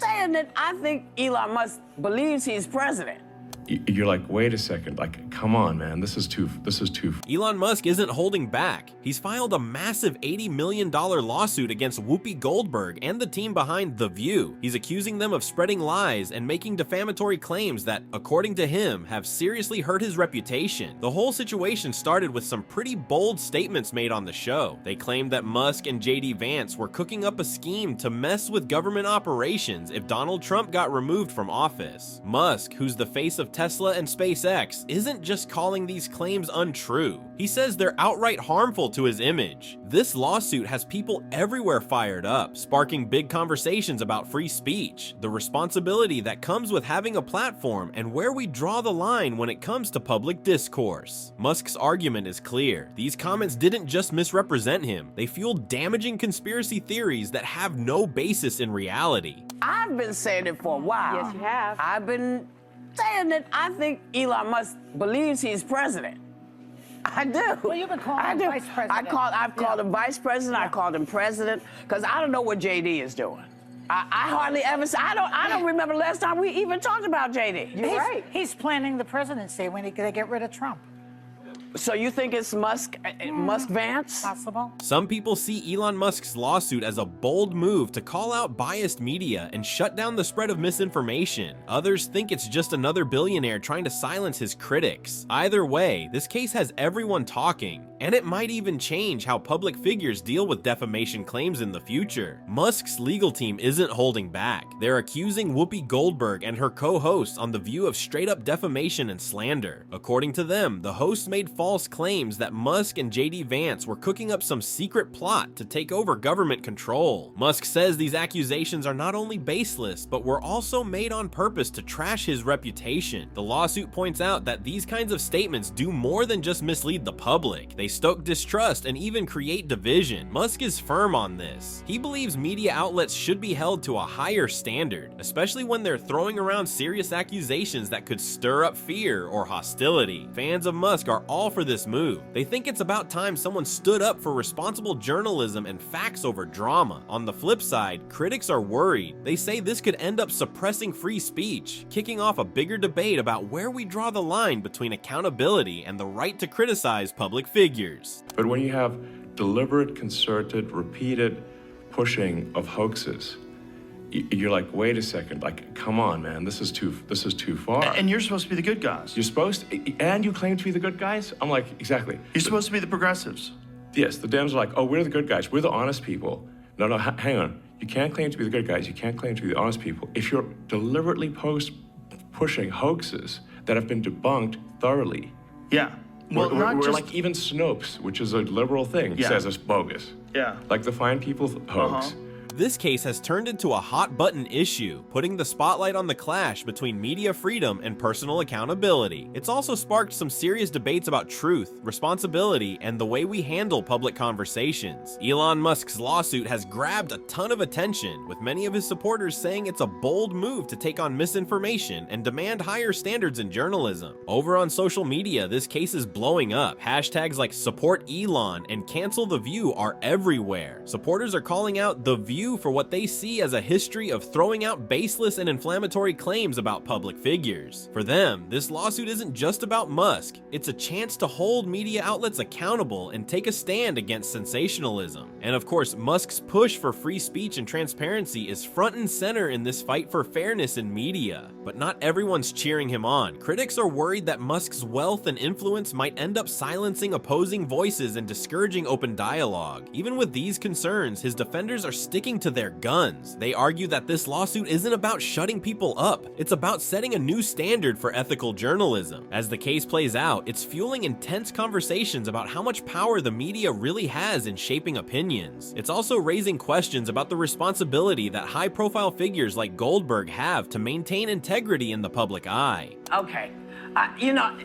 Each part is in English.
saying that I think Elon Musk believes he's president. You're like, wait a second, like, come on, man, this is too. Elon Musk isn't holding back. He's filed a massive $80 million lawsuit against Whoopi Goldberg and the team behind The View. He's accusing them of spreading lies and making defamatory claims that, according to him, have seriously hurt his reputation. The whole situation started with some pretty bold statements made on the show. They claimed that Musk and JD Vance were cooking up a scheme to mess with government operations if Donald Trump got removed from office. Musk, who's the face of Tesla and SpaceX, isn't just calling these claims untrue. He says they're outright harmful to his image. This lawsuit has people everywhere fired up, sparking big conversations about free speech, the responsibility that comes with having a platform, and where we draw the line when it comes to public discourse. Musk's argument is clear. These comments didn't just misrepresent him, they fueled damaging conspiracy theories that have no basis in reality. I've been saying it for a while. Yes, you have. I've been saying that I think Elon Musk believes he's president. I do. Well, you've been calling him vice president. I've called him vice president. I called him president because I don't know what JD is doing. I hardly ever. I don't remember the last time we even talked about JD. You're right. He's planning the presidency when they get rid of Trump. So you think it's Musk Vance? Possible. Some people see Elon Musk's lawsuit as a bold move to call out biased media and shut down the spread of misinformation. Others think it's just another billionaire trying to silence his critics. Either way, this case has everyone talking, and it might even change how public figures deal with defamation claims in the future. Musk's legal team isn't holding back. They're accusing Whoopi Goldberg and her co-hosts on The View of straight-up defamation and slander. According to them, the hosts made false claims that Musk and JD Vance were cooking up some secret plot to take over government control. Musk says these accusations are not only baseless, but were also made on purpose to trash his reputation. The lawsuit points out that these kinds of statements do more than just mislead the public. They stoke distrust and even create division. Musk is firm on this. He believes media outlets should be held to a higher standard, especially when they're throwing around serious accusations that could stir up fear or hostility. Fans of Musk are all for this move. They think it's about time someone stood up for responsible journalism and facts over drama. On the flip side, critics are worried. They say this could end up suppressing free speech, kicking off a bigger debate about where we draw the line between accountability and the right to criticize public figures. But when you have deliberate, concerted, repeated pushing of hoaxes, you're like, wait a second, like, come on, man, this is too far. And you're supposed to be the good guys. You're supposed to, and you claim to be the good guys? I'm like, exactly. You're supposed to be the progressives. Yes, the Dems are like, oh, we're the good guys, we're the honest people. No, hang on. You can't claim to be the good guys, you can't claim to be the honest people if you're deliberately pushing hoaxes that have been debunked thoroughly. Yeah. Well, we're like, even Snopes, which is a liberal thing, says it's bogus. Yeah. Like the Fine People hoax. This case has turned into a hot-button issue, putting the spotlight on the clash between media freedom and personal accountability. It's also sparked some serious debates about truth, responsibility, and the way we handle public conversations. Elon Musk's lawsuit has grabbed a ton of attention, with many of his supporters saying it's a bold move to take on misinformation and demand higher standards in journalism. Over on social media, this case is blowing up. Hashtags like support Elon and cancel The View are everywhere. Supporters are calling out The View for what they see as a history of throwing out baseless and inflammatory claims about public figures. For them, this lawsuit isn't just about Musk, it's a chance to hold media outlets accountable and take a stand against sensationalism. And of course, Musk's push for free speech and transparency is front and center in this fight for fairness in media. But not everyone's cheering him on. Critics are worried that Musk's wealth and influence might end up silencing opposing voices and discouraging open dialogue. Even with these concerns, his defenders are sticking to their guns. They argue that this lawsuit isn't about shutting people up, it's about setting a new standard for ethical journalism. As the case plays out, it's fueling intense conversations about how much power the media really has in shaping opinions. It's also raising questions about the responsibility that high-profile figures like Goldberg have to maintain integrity in the public eye. Okay, you know,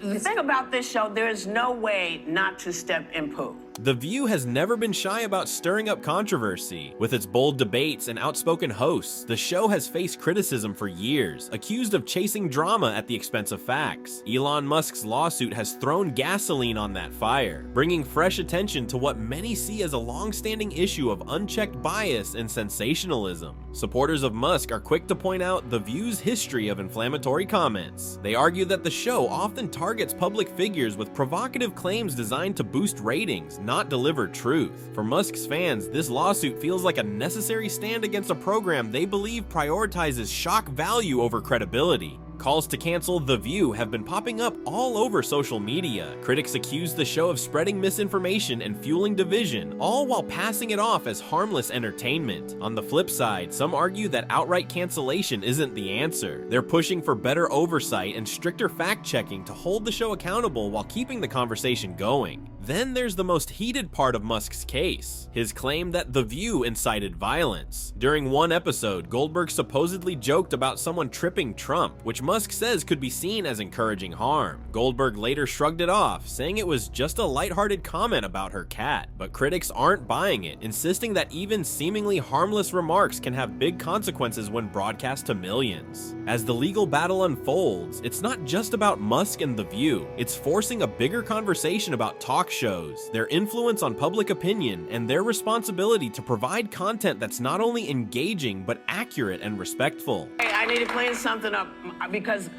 the thing about this show, there is no way not to step in poo. The View has never been shy about stirring up controversy. With its bold debates and outspoken hosts, the show has faced criticism for years, accused of chasing drama at the expense of facts. Elon Musk's lawsuit has thrown gasoline on that fire, bringing fresh attention to what many see as a long-standing issue of unchecked bias and sensationalism. Supporters of Musk are quick to point out The View's history of inflammatory comments. They argue that the show often targets public figures with provocative claims designed to boost ratings, not deliver truth. For Musk's fans, this lawsuit feels like a necessary stand against a program they believe prioritizes shock value over credibility. Calls to cancel The View have been popping up all over social media. Critics accuse the show of spreading misinformation and fueling division, all while passing it off as harmless entertainment. On the flip side, some argue that outright cancellation isn't the answer. They're pushing for better oversight and stricter fact-checking to hold the show accountable while keeping the conversation going. Then there's the most heated part of Musk's case, his claim that The View incited violence. During one episode, Goldberg supposedly joked about someone tripping Trump, which Musk says could be seen as encouraging harm. Goldberg later shrugged it off, saying it was just a lighthearted comment about her cat. But critics aren't buying it, insisting that even seemingly harmless remarks can have big consequences when broadcast to millions. As the legal battle unfolds, it's not just about Musk and The View, it's forcing a bigger conversation about talk shows, their influence on public opinion, and their responsibility to provide content that's not only engaging but accurate and respectful. Hey, I need to clean something up because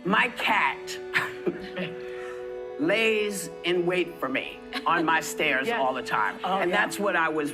my cat lays in wait for me on my stairs all the time. And that's what I was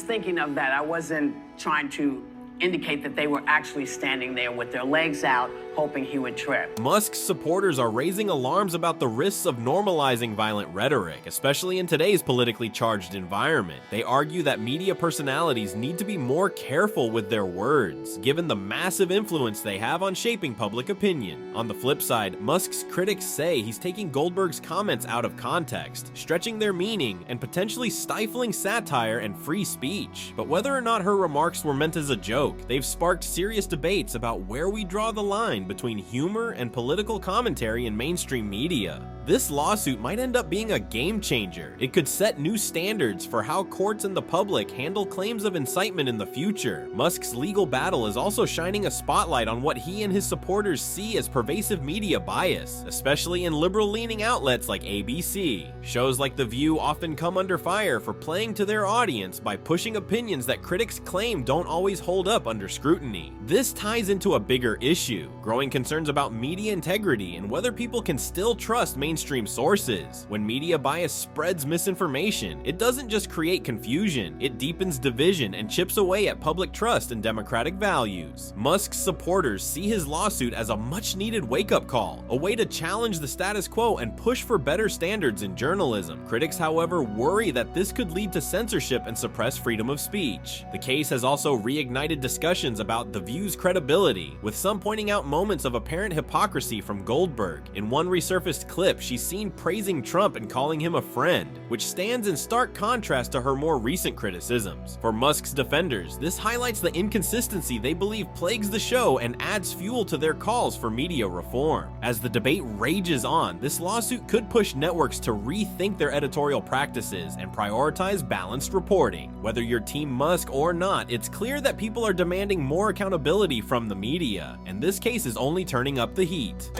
thinking of that. I wasn't trying to indicate that they were actually standing there with their legs out, hoping he would trip. Musk's supporters are raising alarms about the risks of normalizing violent rhetoric, especially in today's politically charged environment. They argue that media personalities need to be more careful with their words, given the massive influence they have on shaping public opinion. On the flip side, Musk's critics say he's taking Goldberg's comments out of context, stretching their meaning, and potentially stifling satire and free speech. But whether or not her remarks were meant as a joke, they've sparked serious debates about where we draw the line between humor and political commentary in mainstream media. This lawsuit might end up being a game changer. It could set new standards for how courts and the public handle claims of incitement in the future. Musk's legal battle is also shining a spotlight on what he and his supporters see as pervasive media bias, especially in liberal-leaning outlets like ABC. Shows like The View often come under fire for playing to their audience by pushing opinions that critics claim don't always hold up under scrutiny. This ties into a bigger issue, growing concerns about media integrity and whether people can still trust mainstream sources. When media bias spreads misinformation, it doesn't just create confusion, it deepens division and chips away at public trust and democratic values. Musk's supporters see his lawsuit as a much-needed wake-up call, a way to challenge the status quo and push for better standards in journalism. Critics, however, worry that this could lead to censorship and suppress freedom of speech. The case has also reignited discussions about The View's credibility, with some pointing out moments of apparent hypocrisy from Goldberg. In one resurfaced clip, she's seen praising Trump and calling him a friend, which stands in stark contrast to her more recent criticisms. For Musk's defenders, this highlights the inconsistency they believe plagues the show and adds fuel to their calls for media reform. As the debate rages on, this lawsuit could push networks to rethink their editorial practices and prioritize balanced reporting. Whether you're Team Musk or not, it's clear that people are demanding more accountability from the media, and this case is only turning up the heat.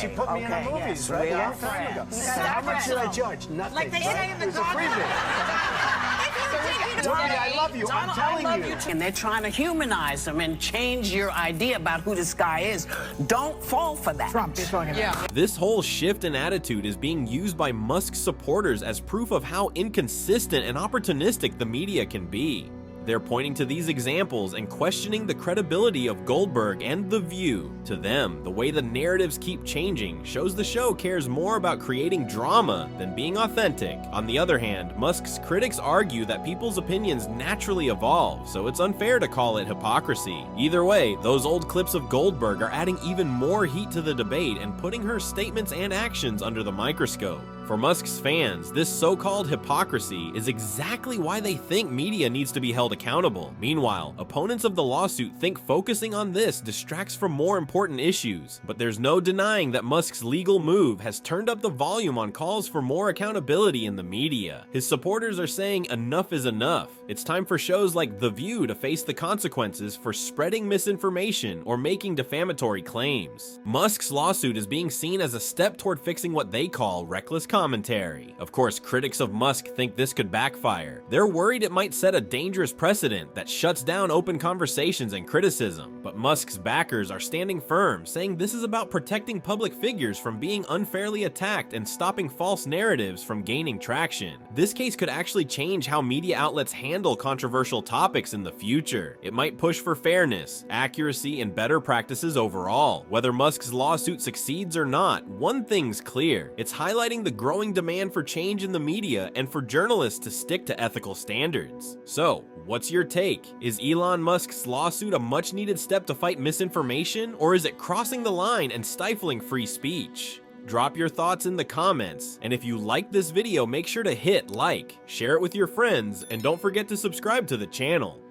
She put me in her movies, right? A long time ago. How much should I judge? Nothing. Like they say in the I love you. I'm telling you. And they're trying to humanize him and change your idea about who this guy is. Don't fall for that. Trump, you're talking about. This whole shift in attitude is being used by Musk's supporters as proof of how inconsistent and opportunistic the media can be. They're pointing to these examples and questioning the credibility of Goldberg and The View. To them, the way the narratives keep changing shows the show cares more about creating drama than being authentic. On the other hand, Musk's critics argue that people's opinions naturally evolve, so it's unfair to call it hypocrisy. Either way, those old clips of Goldberg are adding even more heat to the debate and putting her statements and actions under the microscope. For Musk's fans, this so-called hypocrisy is exactly why they think media needs to be held accountable. Meanwhile, opponents of the lawsuit think focusing on this distracts from more important issues, but there's no denying that Musk's legal move has turned up the volume on calls for more accountability in the media. His supporters are saying enough is enough. It's time for shows like The View to face the consequences for spreading misinformation or making defamatory claims. Musk's lawsuit is being seen as a step toward fixing what they call reckless commentary. Of course, critics of Musk think this could backfire. They're worried it might set a dangerous precedent that shuts down open conversations and criticism. But Musk's backers are standing firm, saying this is about protecting public figures from being unfairly attacked and stopping false narratives from gaining traction. This case could actually change how media outlets handle controversial topics in the future. It might push for fairness, accuracy, and better practices overall. Whether Musk's lawsuit succeeds or not, one thing's clear. It's highlighting the growing demand for change in the media and for journalists to stick to ethical standards. So, what's your take? Is Elon Musk's lawsuit a much-needed step to fight misinformation, or is it crossing the line and stifling free speech? Drop your thoughts in the comments, and if you liked this video, make sure to hit like, share it with your friends, and don't forget to subscribe to the channel.